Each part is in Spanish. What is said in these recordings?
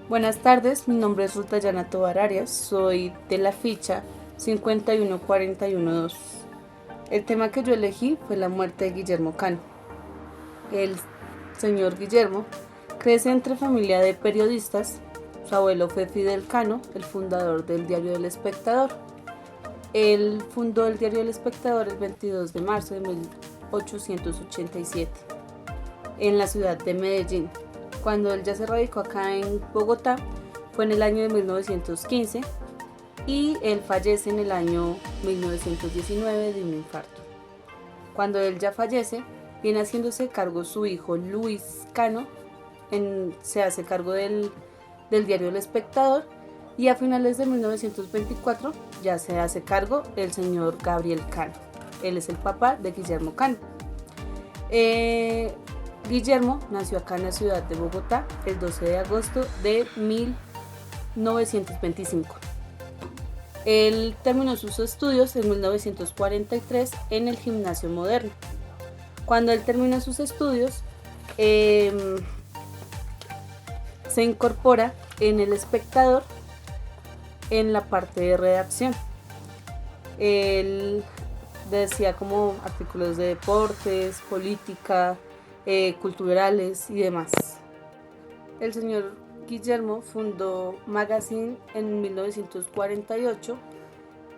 Buenas tardes, mi nombre es Ruth Dayana Tovar Arias, soy de la ficha 51412. El tema que yo elegí fue la muerte de Guillermo Cano. El señor Guillermo crece entre familia de periodistas. Su abuelo fue Fidel Cano, el fundador del diario El Espectador. Él fundó el diario El Espectador el 22 de marzo de 1887 en la ciudad de Medellín. Cuando él ya se radicó acá en Bogotá, fue en el año de 1915 y él fallece en el año 1919 de un infarto. Cuando él ya fallece, viene haciéndose cargo su hijo Luis Cano, se hace cargo del diario El Espectador, y a finales de 1924 ya se hace cargo el señor Gabriel Cano. Él es el papá de Guillermo Cano. Guillermo nació acá en la ciudad de Bogotá el 12 de agosto de 1925. Él terminó sus estudios en 1943 en el Gimnasio Moderno. Cuando él terminó sus estudios, se incorpora en El Espectador en la parte de redacción. Él decía como artículos de deportes, política, culturales y demás. El señor Guillermo fundó Magazine en 1948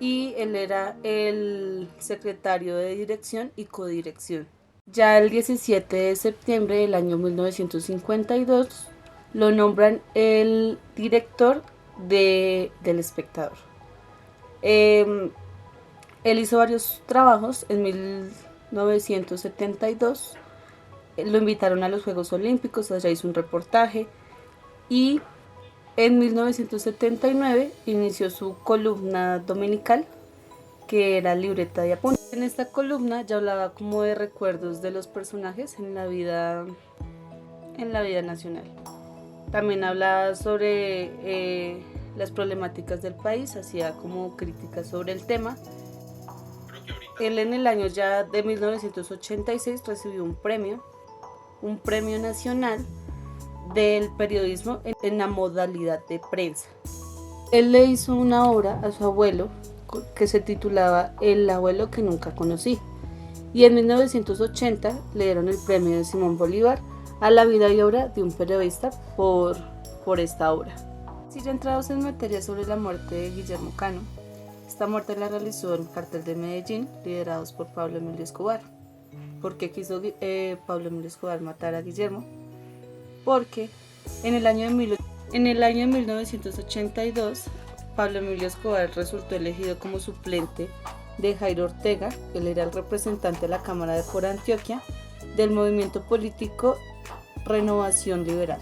y él era el secretario de dirección y codirección. Ya el 17 de septiembre del año 1952 lo nombran el director del Espectador. Él hizo varios trabajos. En 1972 lo invitaron a los Juegos Olímpicos, allá hizo un reportaje, y en 1979 inició su columna dominical, que era Libreta de Apuntes. En esta columna ya hablaba como de recuerdos de los personajes en la vida nacional. También hablaba sobre las problemáticas del país, hacía como críticas sobre el tema. Él en el año ya de 1986 recibió un premio nacional del periodismo en la modalidad de prensa. Él le hizo una obra a su abuelo que se titulaba El abuelo que nunca conocí, y en 1980 le dieron el premio de Simón Bolívar a la vida y obra de un periodista por esta obra. Si ya entrados en materia sobre la muerte de Guillermo Cano, esta muerte la realizó el cartel de Medellín, liderados por Pablo Emilio Escobar. ¿Por qué quiso Pablo Emilio Escobar matar a Guillermo? Porque en el año de 1982 Pablo Emilio Escobar resultó elegido como suplente de Jairo Ortega. Él era el representante de la Cámara por Antioquia del movimiento político Renovación Liberal.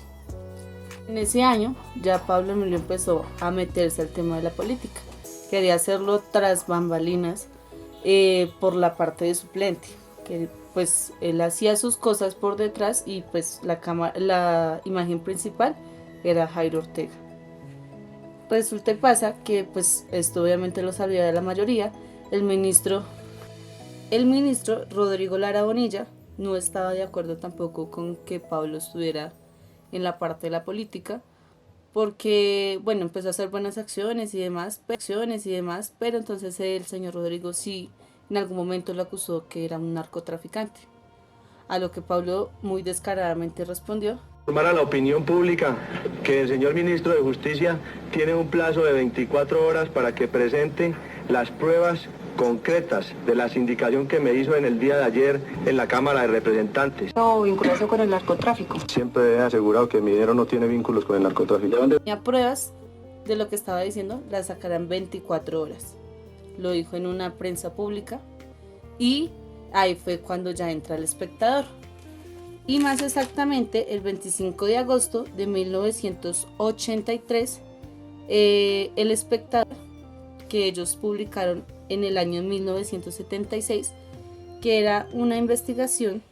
En ese año ya Pablo Emilio empezó a meterse al tema de la política. Quería hacerlo tras bambalinas, por la parte de suplente, que pues él hacía sus cosas por detrás y pues la imagen principal era Jairo Ortega. Resulta y pasa que pues esto obviamente lo sabía de la mayoría. El ministro Rodrigo Lara Bonilla no estaba de acuerdo tampoco con que Pablo estuviera en la parte de la política, porque bueno, empezó a hacer buenas acciones y demás, pero entonces el señor Rodrigo sí en algún momento lo acusó que era un narcotraficante, a lo que Pablo muy descaradamente respondió: Informar a la opinión pública que el señor ministro de Justicia tiene un plazo de 24 horas para que presente las pruebas concretas de la sindicación que me hizo en el día de ayer en la Cámara de Representantes. No, vinculación con el narcotráfico. Siempre he asegurado que mi dinero no tiene vínculos con el narcotráfico. Tenía pruebas de lo que estaba diciendo, las sacarán 24 horas. Lo dijo en una prensa pública y ahí fue cuando ya entra El Espectador. Y más exactamente el 25 de agosto de 1983, El Espectador, que ellos publicaron en el año 1976, que era una investigación.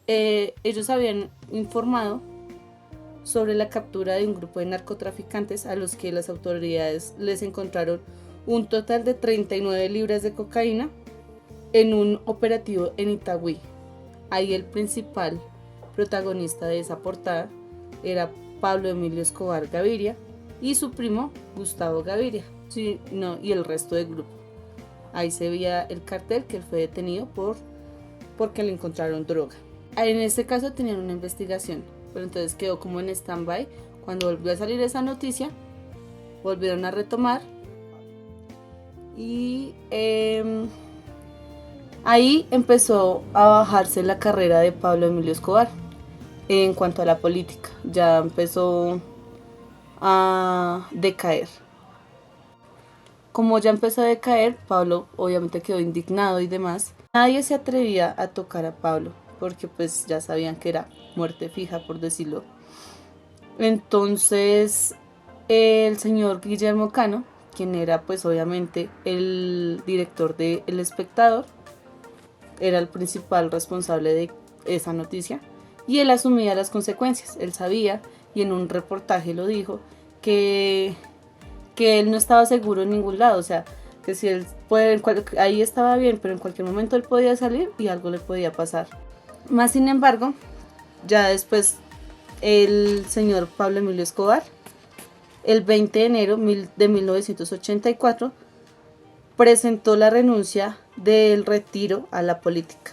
Ellos habían informado sobre la captura de un grupo de narcotraficantes a los que las autoridades les encontraron un total de 39 libras de cocaína en un operativo en Itagüí. Ahí el principal protagonista de esa portada era Pablo Emilio Escobar Gaviria y su primo Gustavo Gaviria, sí, no, y el resto del grupo. Ahí se veía el cartel que él fue detenido porque le encontraron droga. En este caso tenían una investigación, pero entonces quedó como en stand-by. Cuando volvió a salir esa noticia, volvieron a retomar y ahí empezó a bajarse la carrera de Pablo Emilio Escobar en cuanto a la política. Ya empezó a decaer. Como ya empezó a decaer, Pablo obviamente quedó indignado y demás. Nadie se atrevía a tocar a Pablo porque pues ya sabían que era muerte fija, por decirlo. Entonces el señor Guillermo Cano, quien era pues obviamente el director de El Espectador, era el principal responsable de esa noticia y él asumía las consecuencias. Él sabía, y en un reportaje lo dijo, que él no estaba seguro en ningún lado, o sea, que si él ahí estaba bien, pero en cualquier momento él podía salir y algo le podía pasar. Más sin embargo, ya después el señor Pablo Emilio Escobar, el 20 de enero de 1984, presentó la renuncia del retiro a la política.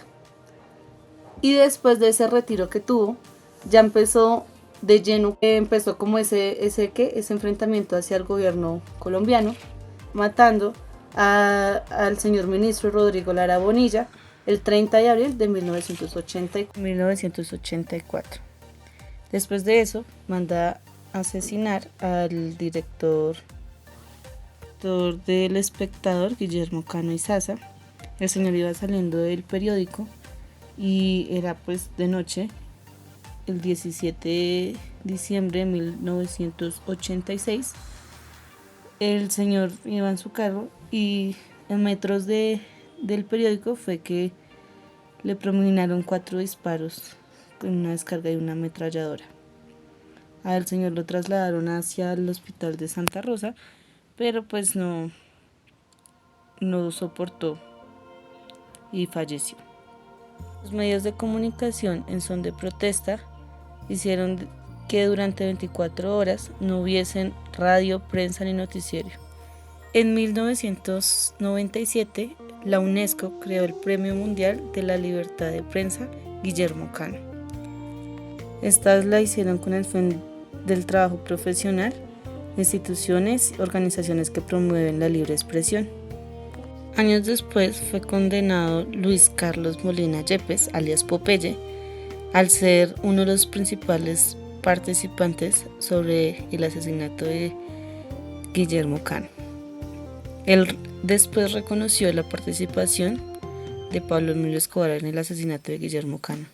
Y después de ese retiro que tuvo, ya empezó de lleno, empezó como ese enfrentamiento hacia el gobierno colombiano, matando al señor ministro Rodrigo Lara Bonilla el 30 de abril de 1984. Después de eso, manda asesinar al director del Espectador, Guillermo Cano Izaza. El señor iba saliendo del periódico y era pues de noche, el 17 de diciembre de 1986. El señor iba en su carro y en metros del periódico fue que le propinaron 4 disparos con una descarga y una ametralladora. Al señor lo trasladaron hacia el hospital de Santa Rosa, pero pues no soportó y falleció. Los medios de comunicación en son de protesta hicieron que durante 24 horas no hubiesen radio, prensa ni noticiero. En 1997, la UNESCO creó el Premio Mundial de la Libertad de Prensa Guillermo Cano. Estas la hicieron con el fin del trabajo profesional de instituciones y organizaciones que promueven la libre expresión. Años después fue condenado Luis Carlos Molina Yepes, alias Popeye, al ser uno de los principales participantes sobre el asesinato de Guillermo Cano. Él después reconoció la participación de Pablo Emilio Escobar en el asesinato de Guillermo Cano.